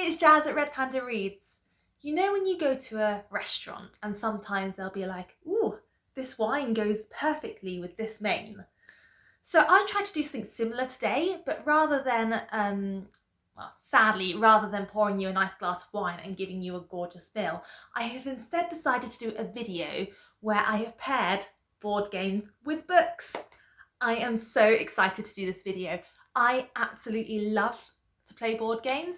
it's Jazz at Red Panda Reads. You know when you go to a restaurant and sometimes they'll be like, ooh, this wine goes perfectly with this main. So I tried to do something similar today, but rather than, sadly, rather than pouring you a nice glass of wine and giving you a gorgeous meal, I have instead decided to do a video where I have paired board games with books. I am so excited to do this video. I absolutely love to play board games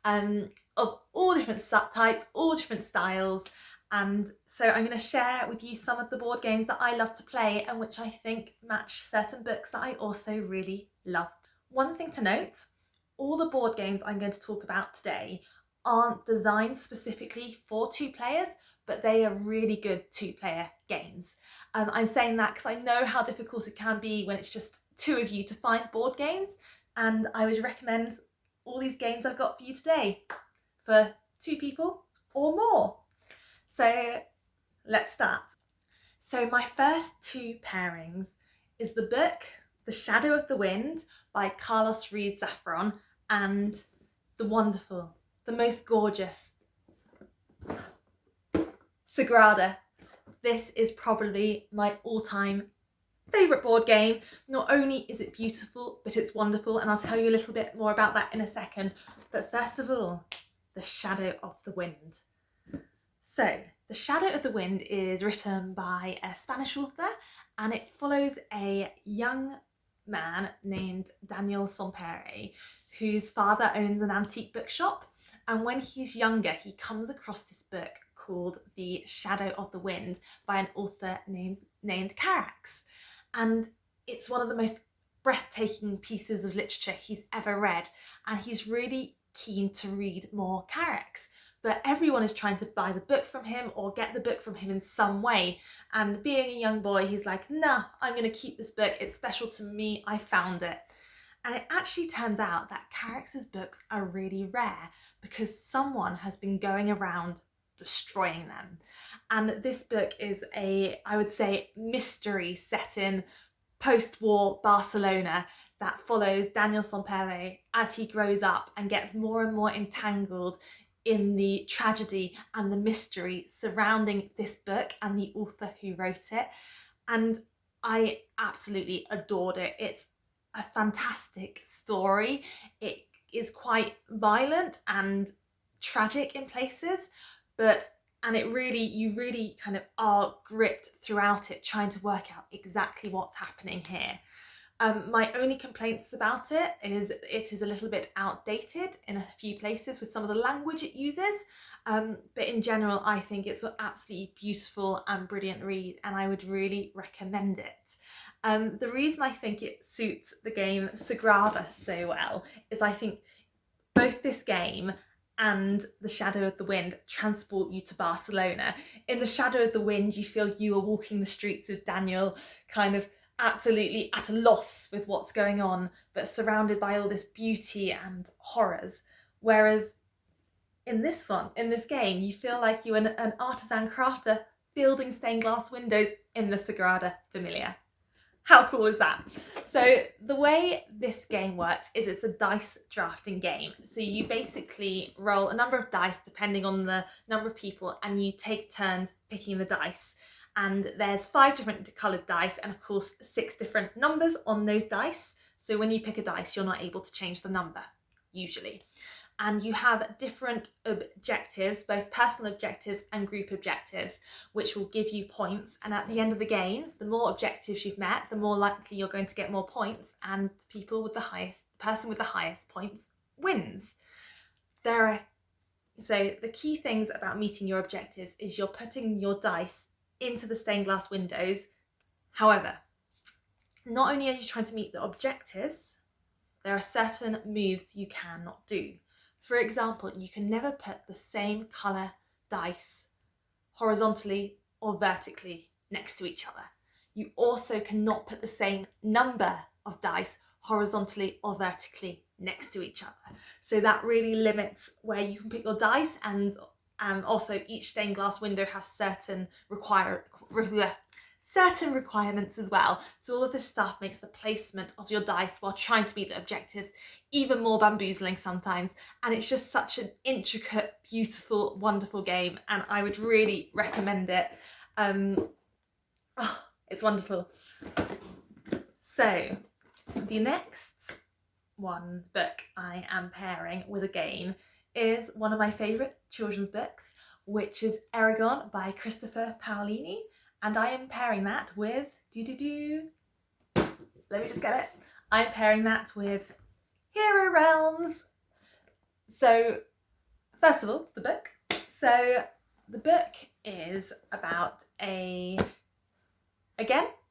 of all different types, all different styles, and so I'm going to share with you some of the board games that I love to play and which I think match certain books that I also really love. One thing to note, all the board games I'm going to talk about today aren't designed specifically for two players, but they are really good two-player games. I'm saying that because I know how difficult it can be when it's just two of you to find board games, and I would recommend all these games I've got for you today for two people or more. So let's start. So my first two pairings is the book The Shadow of the Wind by Ruiz Zafon and the wonderful, the most gorgeous Sagrada. This is probably my all-time favourite board game. Not only is it beautiful, but it's wonderful, and I'll tell you a little bit more about that in a second. But first of all, The Shadow of the Wind. So, The Shadow of the Wind is written by a Spanish author, and it follows a young man named Daniel Sompere, whose father owns an antique bookshop, and when he's younger he comes across this book called The Shadow of the Wind by an author named Carax. And it's one of the most breathtaking pieces of literature he's ever read, and he's really keen to read more Carax. But everyone is trying to buy the book from him or get the book from him in some way. And being a young boy, he's like, nah, I'm going to keep this book. It's special to me. I found it. And it actually turns out that Carax's books are really rare because someone has been going around destroying them. And this book is I would say, mystery set in post-war Barcelona that follows Daniel Sompere as he grows up and gets more and more entangled in the tragedy and the mystery surrounding this book and the author who wrote it. And I absolutely adored it. It's a fantastic story. It is quite violent and tragic in places, and you really kind of are gripped throughout it, trying to work out exactly what's happening here. My only complaints about it is a little bit outdated in a few places with some of the language it uses, but in general I think it's an absolutely beautiful and brilliant read, and I would really recommend it. The reason I think it suits the game Sagrada so well is I think both this game and The Shadow of the Wind transport you to Barcelona. In The Shadow of the Wind you feel you are walking the streets with Daniel, kind of absolutely at a loss with what's going on, but surrounded by all this beauty and horrors. Whereas in this game, you feel like you're an artisan crafter building stained glass windows in the Sagrada Familia. How cool is that? So the way this game works is it's a dice drafting game. So you basically roll a number of dice depending on the number of people, and you take turns picking the dice. And there's 5 different coloured dice and of course 6 different numbers on those dice. So when you pick a dice, you're not able to change the number, usually. And you have different objectives, both personal objectives and group objectives, which will give you points. And at the end of the game, the more objectives you've met, the more likely you're going to get more points, and the person with the highest points wins. So the key things about meeting your objectives is you're putting your dice into the stained glass windows. However, not only are you trying to meet the objectives, there are certain moves you cannot do. For example, you can never put the same colour dice horizontally or vertically next to each other. You also cannot put the same number of dice horizontally or vertically next to each other. So that really limits where you can put your dice, and also each stained glass window has certain certain requirements as well. So all of this stuff makes the placement of your dice while trying to meet the objectives even more bamboozling sometimes. And it's just such an intricate, beautiful, wonderful game. And I would really recommend it. It's wonderful. So the next book I am pairing with a game is one of my favourite children's books, which is Eragon by Christopher Paolini. And I am pairing that with, let me just get it. I'm pairing that with Hero Realms. So first of all, the book. So the book is about a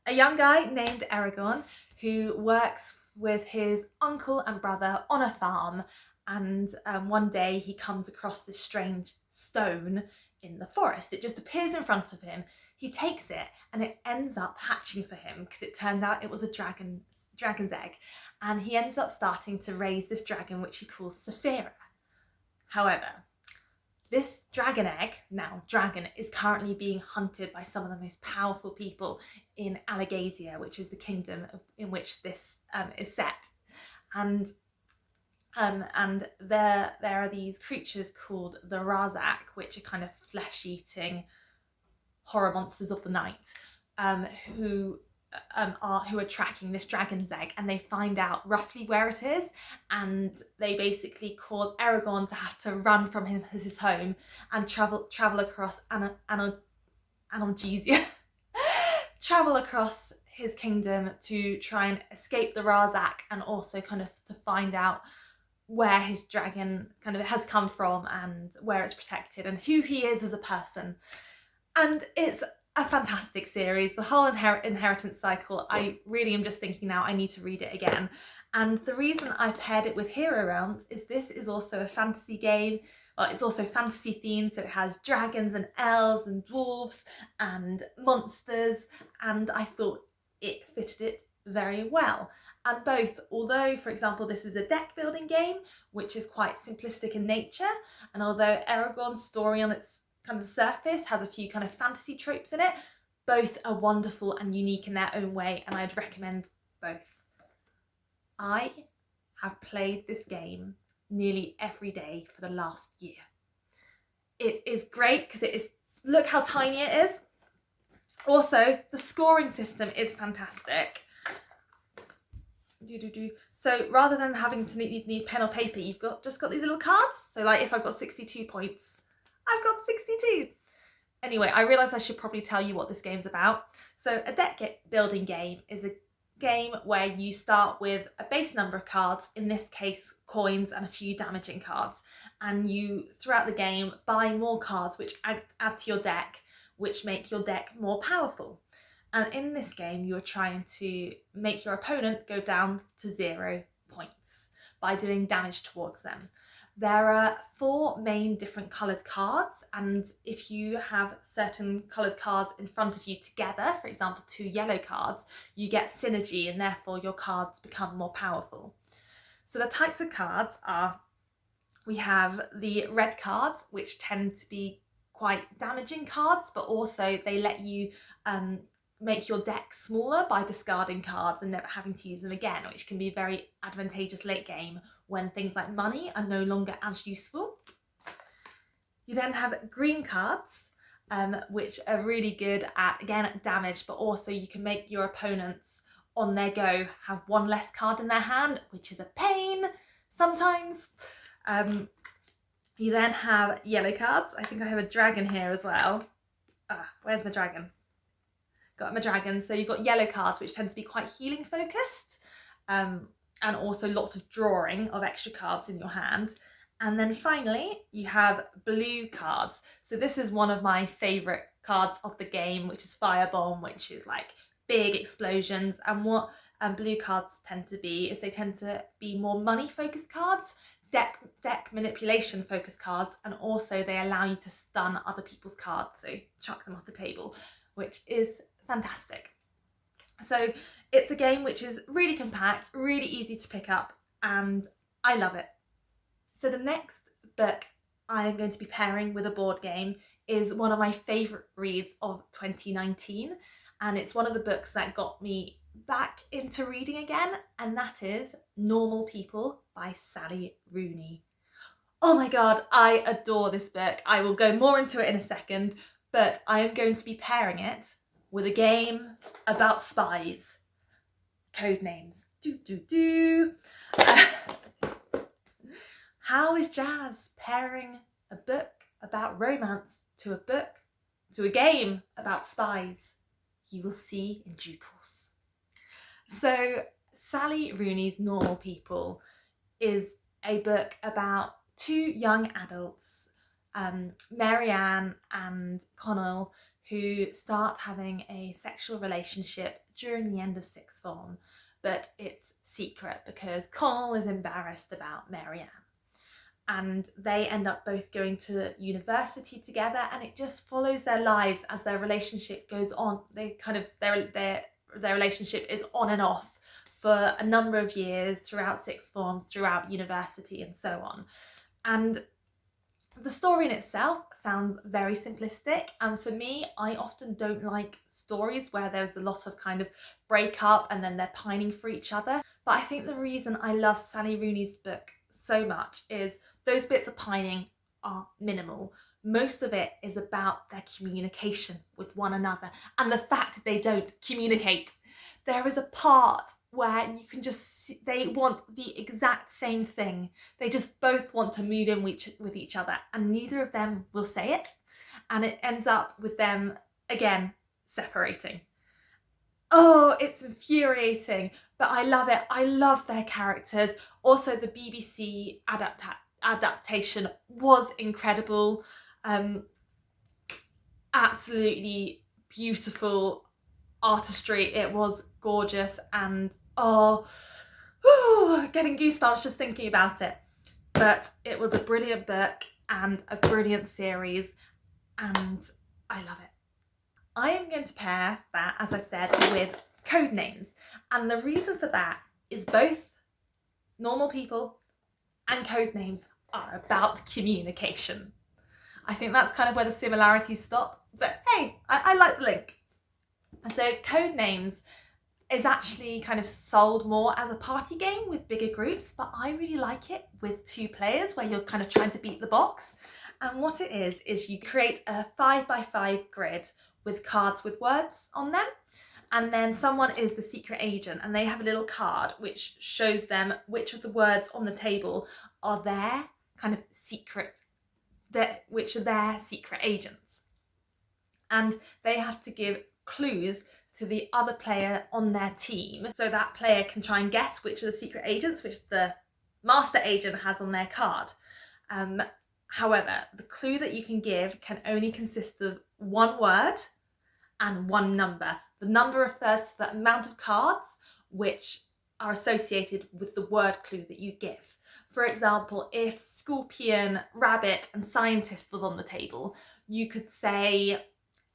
young guy named Aragon who works with his uncle and brother on a farm, and one day he comes across this strange stone in the forest. It just appears in front of him. He takes it and it ends up hatching for him because it turns out it was a dragon's egg, and he ends up starting to raise this dragon which he calls Sagrada. However, this dragon egg, now dragon, is currently being hunted by some of the most powerful people in Alagasia, which is the kingdom in which this is set. And there are these creatures called the Razak, which are kind of flesh-eating horror monsters of the night, who are tracking this dragon's egg, and they find out roughly where it is, and they basically cause Aragon to have to run from his home and travel across analgesia, travel across his kingdom to try and escape the Razak, and also kind of to find out where his dragon kind of has come from and where it's protected and who he is as a person. And it's a fantastic series. The whole inheritance cycle, I really am just thinking now I need to read it again. And the reason I paired it with Hero Realms is this is also a fantasy game. Well, it's also fantasy themed, so it has dragons and elves and dwarves and monsters, and I thought it fitted it very well. And both, although, for example, this is a deck building game, which is quite simplistic in nature, and although Aragon's story on its kind of surface has a few kind of fantasy tropes in it, both are wonderful and unique in their own way, and I'd recommend both. I have played this game nearly every day for the last year. It is great because it is, look how tiny it is. Also, the scoring system is fantastic. So rather than having to need pen or paper, you've just got these little cards. So like if I've got 62 points, I've got 62. Anyway, I realise I should probably tell you what this game's about. So a deck building game is a game where you start with a base number of cards, in this case coins and a few damaging cards, and you throughout the game buy more cards which add to your deck, which make your deck more powerful. And in this game you're trying to make your opponent go down to 0 points by doing damage towards them. There are 4 main different coloured cards, and if you have certain coloured cards in front of you together, for example 2 yellow cards, you get synergy and therefore your cards become more powerful. So the types of cards are, we have the red cards, which tend to be quite damaging cards, but also they let you make your deck smaller by discarding cards and never having to use them again, which can be very advantageous late game when things like money are no longer as useful. You then have green cards, which are really good at, again, damage, but also you can make your opponents on their go have 1 less card in their hand, which is a pain sometimes. You then have yellow cards. I think I have a dragon here as well. Where's my dragon? Got my dragon. So you've got yellow cards, which tend to be quite healing focused, and also lots of drawing of extra cards in your hand. And then finally, you have blue cards. So this is one of my favourite cards of the game, which is Firebomb, which is like big explosions. And what blue cards tend to be is they tend to be more money focused cards, deck manipulation focused cards, and also they allow you to stun other people's cards, so chuck them off the table, which is fantastic. So it's a game which is really compact, really easy to pick up, and I love it. So the next book I am going to be pairing with a board game is one of my favourite reads of 2019, and it's one of the books that got me back into reading again, and that is Normal People by Sally Rooney. Oh my god, I adore this book. I will go more into it in a second, but I am going to be pairing it with a game about spies. Codenames. How is Jazz pairing a book about romance to a game about spies? You will see in due course. So Sally Rooney's Normal People is a book about two young adults, Marianne and Connell, who start having a sexual relationship during the end of sixth form, but it's secret because Connell is embarrassed about Marianne. And they end up both going to university together, and it just follows their lives as their relationship goes on. They kind of their relationship is on and off for a number of years throughout sixth form, throughout university, and so on. And the story in itself sounds very simplistic, and for me, I often don't like stories where there's a lot of kind of break up and then they're pining for each other. But I think the reason I love Sally Rooney's book so much is those bits of pining are minimal. Most of it is about their communication with one another and the fact that they don't communicate. There is a part where you can just see they want the exact same thing. They just both want to move in with each other, and neither of them will say it. And it ends up with them, again, separating. Oh, it's infuriating, but I love it. I love their characters. Also, the BBC adaptation was incredible. Absolutely beautiful artistry. It was gorgeous, and getting goosebumps just thinking about it. But it was a brilliant book and a brilliant series, and I love it. I am going to pair that, as I've said, with Codenames, and the reason for that is both Normal People and Codenames are about communication. I think that's kind of where the similarities stop, but hey, I like the link. And so Codenames is actually kind of sold more as a party game with bigger groups, but I really like it with two players where you're kind of trying to beat the box. And what it is you create a 5x5 grid with cards with words on them, and then someone is the secret agent and they have a little card which shows them which of the words on the table are their kind of secret, which are their secret agents. And they have to give clues to the other player on their team, so that player can try and guess which are the secret agents, which the master agent has on their card. However, the clue that you can give can only consist of one word and one number. The number refers to the amount of cards which are associated with the word clue that you give. For example, if scorpion, rabbit and scientist was on the table, you could say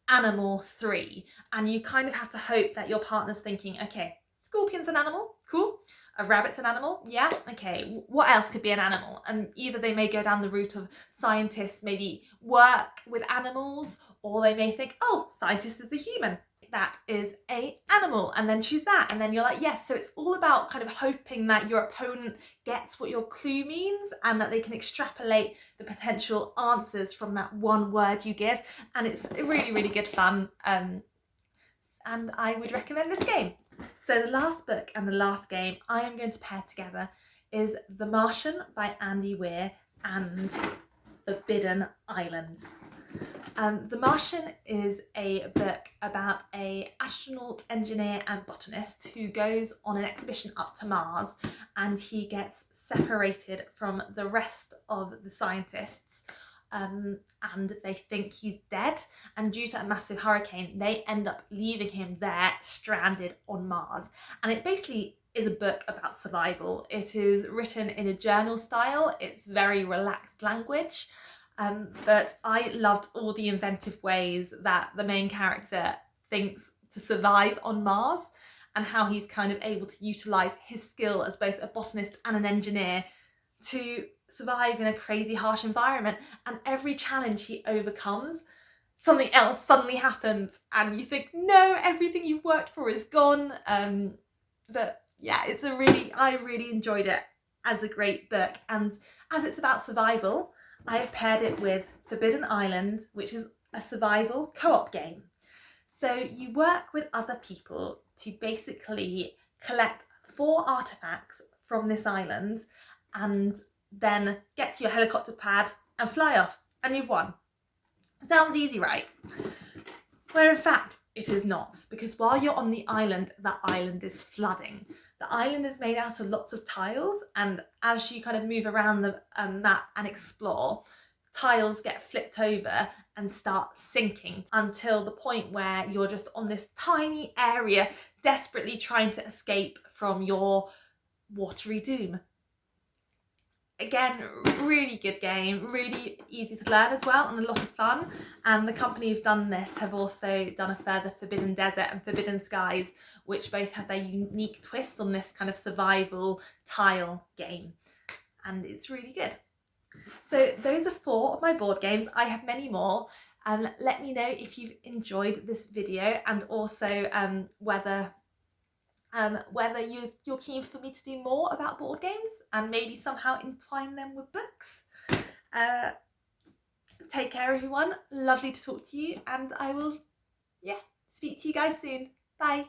animal 3, and you kind of have to hope that your partner's thinking, okay, scorpion's an animal, cool. A rabbit's an animal, yeah, okay. What else could be an animal? And either they may go down the route of scientists maybe work with animals, or they may think, oh, scientist is a human. That is a animal, and then choose that, and then you're like, yes. So it's all about kind of hoping that your opponent gets what your clue means and that they can extrapolate the potential answers from that one word you give, and it's really, really good fun, and I would recommend this game. So the last book and the last game I am going to pair together is The Martian by Andy Weir and Forbidden Island. The Martian is a book about an astronaut, engineer and botanist who goes on an expedition up to Mars, and he gets separated from the rest of the scientists, and they think he's dead, and due to a massive hurricane they end up leaving him there stranded on Mars. And it basically is a book about survival. It is written in a journal style, it's very relaxed language. But I loved all the inventive ways that the main character thinks to survive on Mars, and how he's kind of able to utilise his skill as both a botanist and an engineer to survive in a crazy harsh environment. And every challenge he overcomes something else suddenly happens and you think, no, everything you've worked for is gone. But yeah, I really enjoyed it as a great book. And as it's about survival, I have paired it with Forbidden Island, which is a survival co-op game. So you work with other people to basically collect 4 artifacts from this island and then get to your helicopter pad and fly off, and you've won. Sounds easy, right? Where in fact it is not, because while you're on the island is flooding. The island is made out of lots of tiles, and as you kind of move around the map and explore, tiles get flipped over and start sinking until the point where you're just on this tiny area desperately trying to escape from your watery doom. Again, really good game, really easy to learn as well, and a lot of fun. And the company who've done this have also done a further Forbidden Desert and Forbidden Skies, which both have their unique twist on this kind of survival tile game. And it's really good. So those are 4 of my board games. I have many more. Let me know if you've enjoyed this video, and also whether you're keen for me to do more about board games and maybe somehow entwine them with books. Take care, everyone. Lovely to talk to you, and I will speak to you guys soon. Bye.